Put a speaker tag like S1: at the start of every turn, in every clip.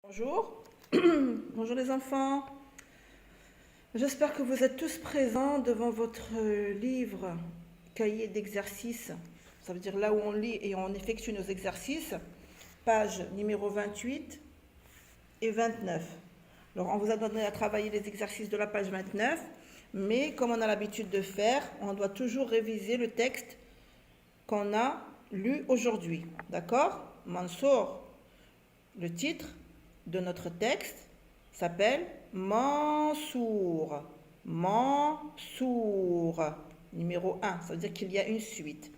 S1: Bonjour, bonjour les enfants. J'espère que vous êtes tous présents devant votre livre cahier d'exercices. Ça veut dire là où on lit et on effectue nos exercices, page numéro 28 et 29. Alors on vous a donné à travailler les exercices de la page 29, mais comme on a l'habitude de faire, on doit toujours réviser le texte qu'on a lu aujourd'hui. D'accord? Mansour, le titre de notre texte s'appelle Mansour. Mansour. Numéro 1, ça veut dire qu'il y a une suite.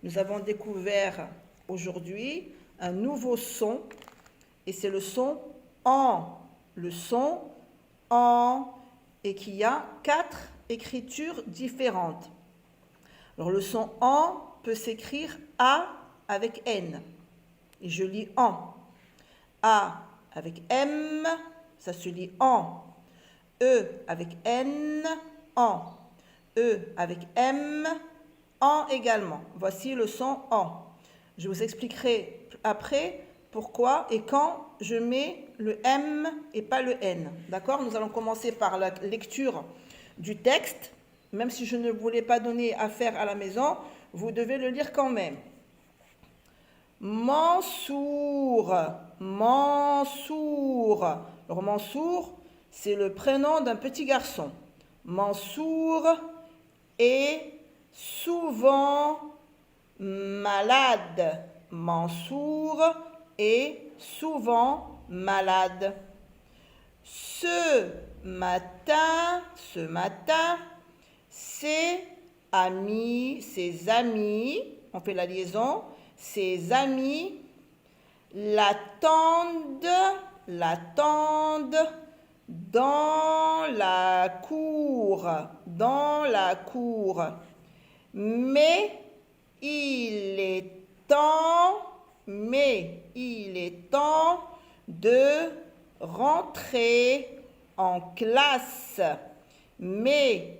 S1: Nous avons découvert aujourd'hui un nouveau son et c'est le son en. Le son en et qui a 4 écritures différentes. Alors le son en peut s'écrire A avec N et je lis en. A avec M, ça se lit en. E avec N, en. E avec M, en également. Voici le son en. Je vous expliquerai après pourquoi et quand je mets le M et pas le N. D'accord? Nous allons commencer par la lecture du texte. Même si je ne vous l'ai pas donné à faire à la maison, vous devez le lire quand même. Mansour, Mansour. Alors Mansour, c'est le prénom d'un petit garçon. Mansour est souvent malade. Mansour est souvent malade. Ce matin, ses amis, on fait la liaison, ses amis l'attendent dans la cour, Mais il est temps de rentrer en classe. Mais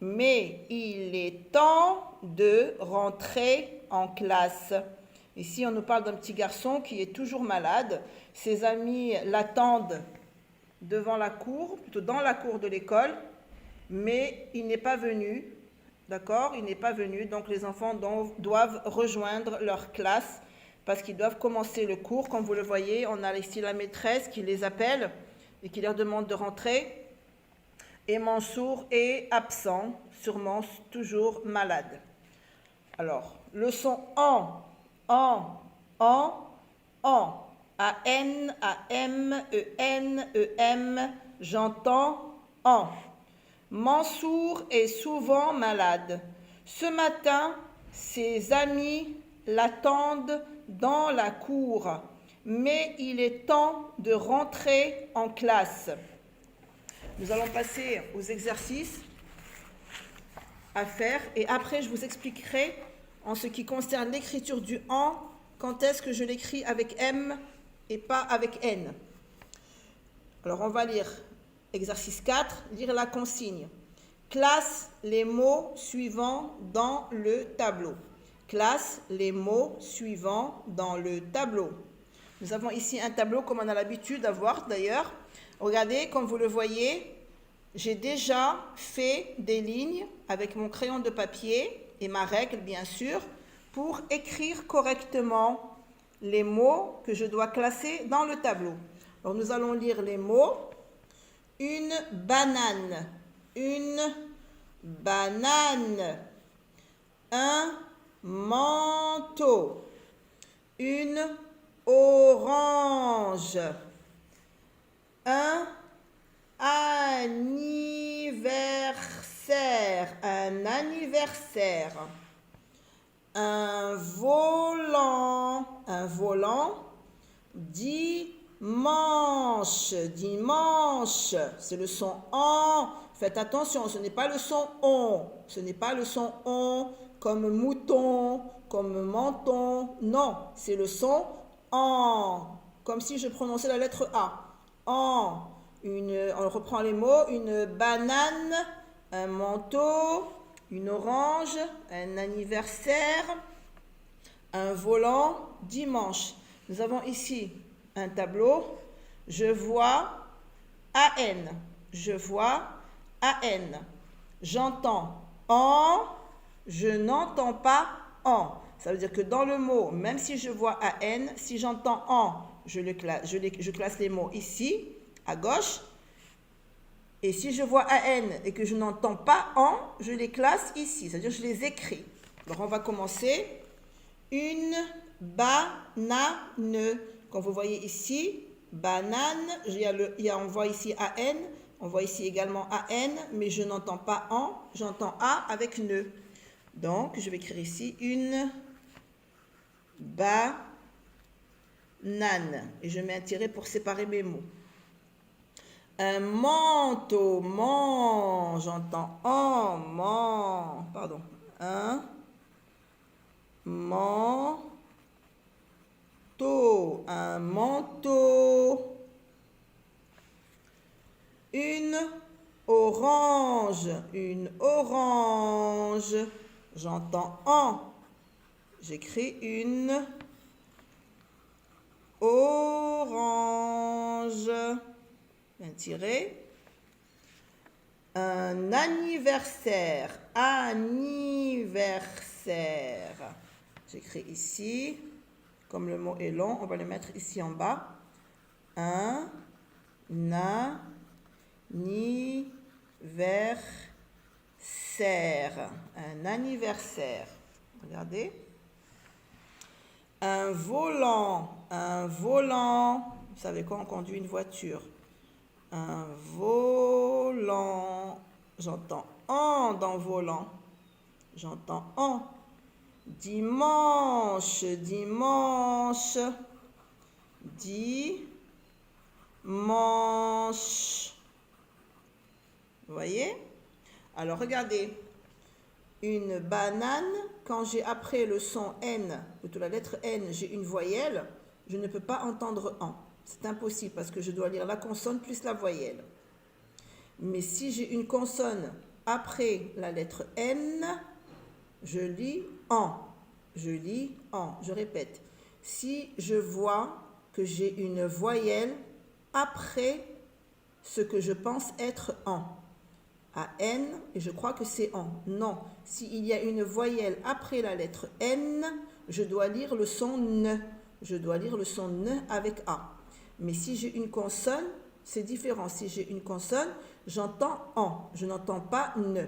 S1: il est temps de rentrer en classe. Ici, on nous parle d'un petit garçon qui est toujours malade. Ses amis l'attendent devant la cour, plutôt dans la cour de l'école, mais il n'est pas venu. D'accord? Il n'est pas venu, donc les enfants doivent rejoindre leur classe parce qu'ils doivent commencer le cours. Comme vous le voyez, on a ici la maîtresse qui les appelle et qui leur demande de rentrer. Et Mansour est absent, sûrement toujours malade. Alors, le son en. A-N, A-M, E-N, E-M, j'entends en. Mansour est souvent malade. Ce matin, ses amis l'attendent dans la cour, mais il est temps de rentrer en classe. Nous allons passer aux exercices à faire et après je vous expliquerai en ce qui concerne l'écriture du en, quand est-ce que je l'écris avec M et pas avec N. Alors on va lire exercice 4, lire la consigne. Classe les mots suivants dans le tableau. Classe les mots suivants dans le tableau. Nous avons ici un tableau comme on a l'habitude d'avoir d'ailleurs. Regardez, comme vous le voyez, j'ai déjà fait des lignes avec mon crayon de papier et ma règle, bien sûr, pour écrire correctement les mots que je dois classer dans le tableau. Alors, nous allons lire les mots. Une banane, un manteau, une orange, un anniversaire, un volant, dimanche, c'est le son en. Faites attention, ce n'est pas le son on, comme mouton, comme menton, non, c'est le son en, comme si je prononçais la lettre A. En, on reprend les mots, une banane, un manteau, une orange, un anniversaire, un volant, dimanche. Nous avons ici un tableau Je vois AN. Je vois AN. J'entends en. Je n'entends pas en. Ça veut dire que dans le mot, même si je vois AN, si j'entends en, je classe les mots ici, à gauche. Et si je vois AN et que je n'entends pas en, je les classe ici. C'est-à-dire que je les écris. Alors on va commencer. Une banane. Quand vous voyez ici, banane, on voit ici AN, on voit ici également AN, mais je n'entends pas en, j'entends A avec ne. Donc, je vais écrire ici une banane. Et je mets un tiret pour séparer mes mots. Un manteau, j'entends en, pardon. Un manteau, un manteau. Une orange, j'entends en. J'écris une orange. Un tiret. Un anniversaire, J'écris ici. Comme le mot est long, on va le mettre ici en bas. Un anniversaire. Regardez. Un volant. Vous savez quoi, on conduit une voiture. Un volant. J'entends en dans volant. J'entends en. Dimanche. Vous voyez? Alors, regardez. Une banane, quand j'ai après le son N, plutôt la lettre N, j'ai une voyelle, je ne peux pas entendre en. C'est impossible parce que je dois lire la consonne plus la voyelle. Mais si j'ai une consonne après la lettre N, je lis en. Je répète. Si je vois que j'ai une voyelle après ce que je pense être en. À N, et je crois que c'est en. Non, s'il y a une voyelle après la lettre N, je dois lire le son N. Je dois lire le son N avec A. Mais si j'ai une consonne, c'est différent. Si j'ai une consonne, j'entends en. Je n'entends pas N.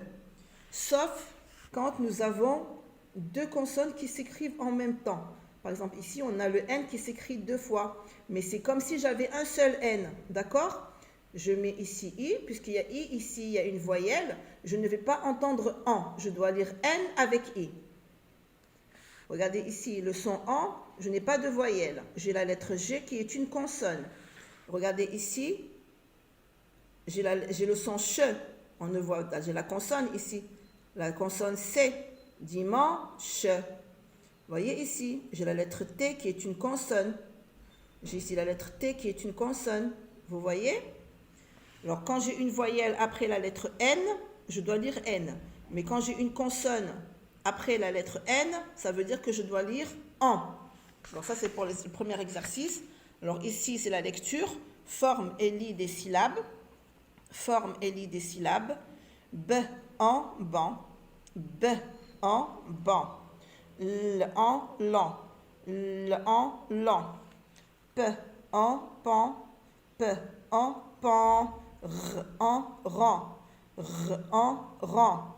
S1: Sauf quand nous avons deux consonnes qui s'écrivent en même temps. Par exemple, ici, on a le N qui s'écrit deux fois. Mais c'est comme si j'avais un seul N. D'accord ? Je mets ici I, puisqu'il y a I, ici il y a une voyelle, je ne vais pas entendre en, je dois lire N avec I. Regardez ici, le son en, je n'ai pas de voyelle, j'ai la lettre G qui est une consonne. Regardez ici, j'ai le son CH, on ne voit pas, j'ai la consonne ici, la consonne C, dimanche. Vous voyez ici, j'ai la lettre T qui est une consonne, j'ai ici la lettre T qui est une consonne, vous voyez ? Alors, quand j'ai une voyelle après la lettre N, je dois lire N. Mais quand j'ai une consonne après la lettre N, ça veut dire que je dois lire en. Alors, ça, c'est pour le premier exercice. Alors, ici, c'est la lecture. Forme et lit des syllabes. B en ban. B en ban. L en lan. L en lan. P en pan. P en pan. R en rang, R en rang,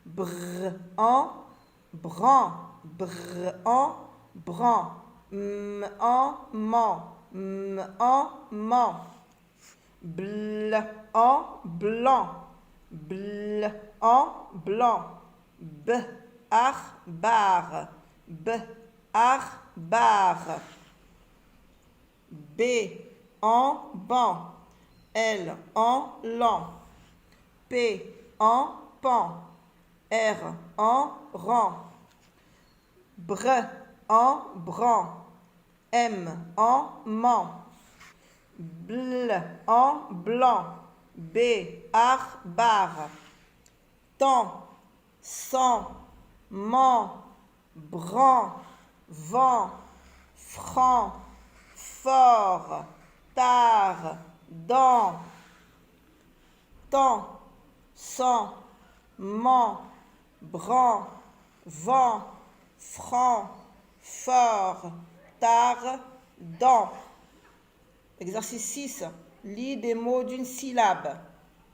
S1: Br en bran, Br en bran, M en man, M en man, Bl en blanc, Bl en blanc, B ar bar, B ar bar, B en ban, L en lan, P en pan, R en rang, Br en bran, M en man, Bl en blanc, B ar bar, temps, sang, man, bran, vent, franc, fort, tard, dans, temps, sans, ment, bran, vent, franc, fort, tard, dans. Exercice 6. Lis des mots d'une syllabe.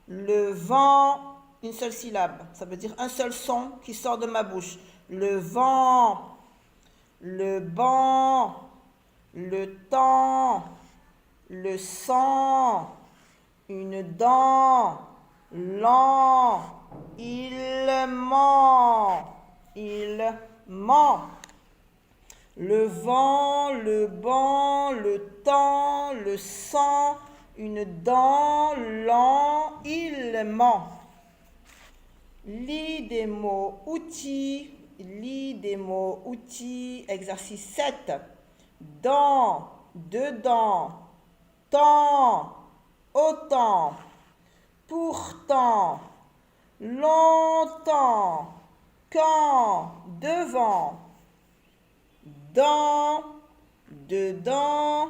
S1: Le vent, une seule syllabe. Ça veut dire un seul son qui sort de ma bouche. Le vent, le banc, le temps, le sang, une dent, l'an, il ment. Le vent, le banc, le temps, le sang, une dent, l'an, il ment. Lis des mots outils. Lis des mots outils. Exercice 7. Dans, dedans, temps, autant, pourtant, longtemps, quand, devant, dans, dedans,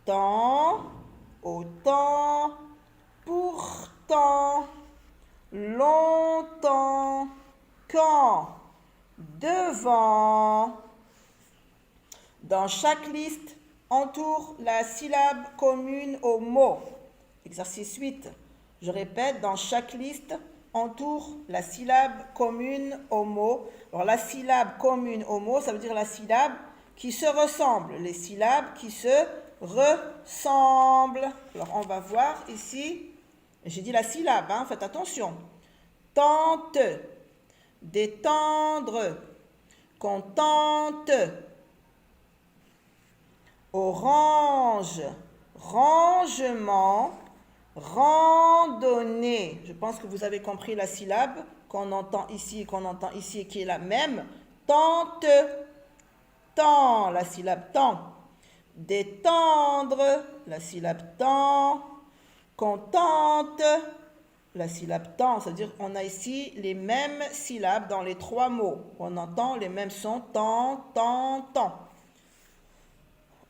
S1: temps, autant, pourtant, longtemps, quand, devant. Dans chaque liste, entoure la syllabe commune au mot. Exercice 8. Je répète, dans chaque liste, entoure la syllabe commune au mot. Alors la syllabe commune au mot, ça veut dire la syllabe qui se ressemble, les syllabes qui se ressemblent. Alors on va voir ici, j'ai dit la syllabe, hein, faites attention. Tente, détendre, contente, orange, rangement, randonnée. Je pense que vous avez compris la syllabe qu'on entend ici et qu'on entend ici et qui est la même. Tente, temps, la syllabe temps. Détendre, la syllabe temps. Contente, la syllabe temps. C'est-à-dire qu'on a ici les mêmes syllabes dans les trois mots. On entend les mêmes sons temps, temps, temps.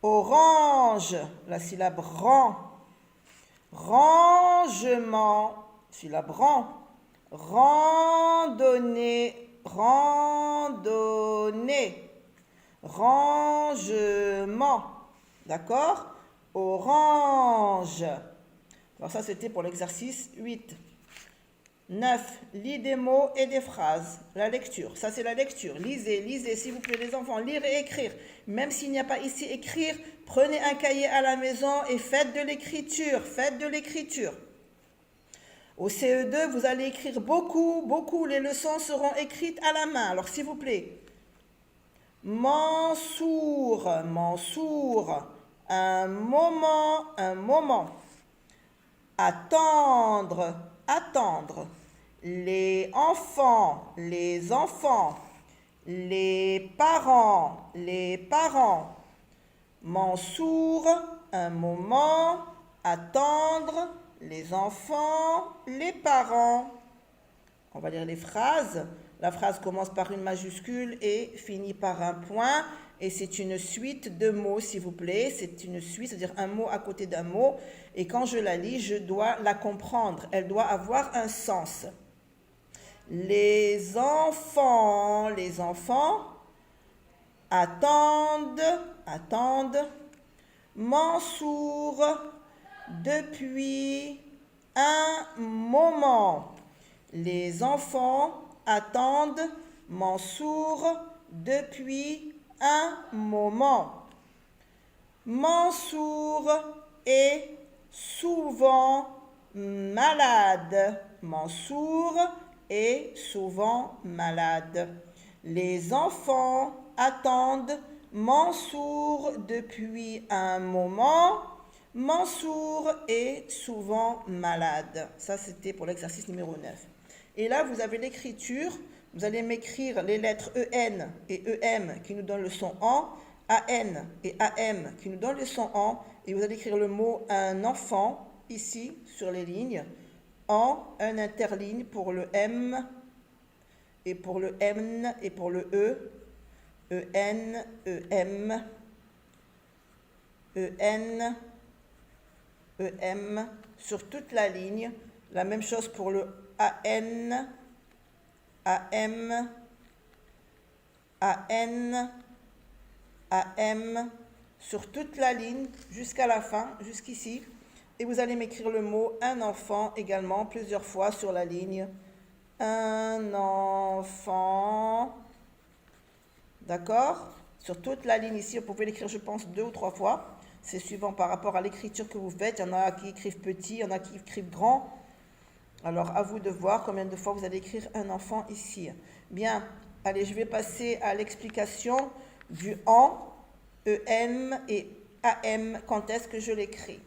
S1: Orange, la syllabe rang. Rangement, syllabe rang. Randonnée, randonnée. Rangement, d'accord? Orange. Alors ça, c'était pour l'exercice 8. 9. Lis des mots et des phrases. La lecture. Ça, c'est la lecture. Lisez, lisez, s'il vous plaît, les enfants. Lire et écrire. Même s'il n'y a pas ici écrire, prenez un cahier à la maison et faites de l'écriture. Faites de l'écriture. Au CE2, vous allez écrire beaucoup, beaucoup. Les leçons seront écrites à la main. Alors, s'il vous plaît. Mansour, Mansour. Un moment, un moment. Attendre, attendre. Les enfants, les enfants. Les parents, les parents. Mansour, un moment. Attendre, les enfants, les parents. On va lire les phrases. La phrase commence par une majuscule et finit par un point. Et c'est une suite de mots, s'il vous plaît. C'est une suite, c'est-à-dire un mot à côté d'un mot. Et quand je la lis, je dois la comprendre. Elle doit avoir un sens. Les enfants, attendent, attendent. Mansour, depuis un moment. Les enfants attendent Mansour depuis un moment. Mansour est souvent malade. Mansour est souvent malade. Les enfants attendent Mansour depuis un moment. Mansour est souvent malade. Ça, c'était pour l'exercice numéro 9. Et là, vous avez l'écriture. Vous allez m'écrire les lettres EN et EM qui nous donnent le son AN, AN et AM qui nous donnent le son AN. Et vous allez écrire le mot un enfant ici sur les lignes. AN, un interligne pour le M et pour le N et pour le E. EN, EM, EN, EM sur toute la ligne. La même chose pour le AN, AM, AN, AM, sur toute la ligne jusqu'à la fin, jusqu'ici. Et vous allez m'écrire le mot un enfant également plusieurs fois sur la ligne. Un enfant. D'accord? Sur toute la ligne ici, vous pouvez l'écrire, je pense, 2 ou 3 fois. C'est suivant par rapport à l'écriture que vous faites. Il y en a qui écrivent petit, il y en a qui écrivent grand. Alors, à vous de voir combien de fois vous allez écrire un enfant ici. Bien, allez, je vais passer à l'explication du AN, EM et AM. Quand est-ce que je l'écris?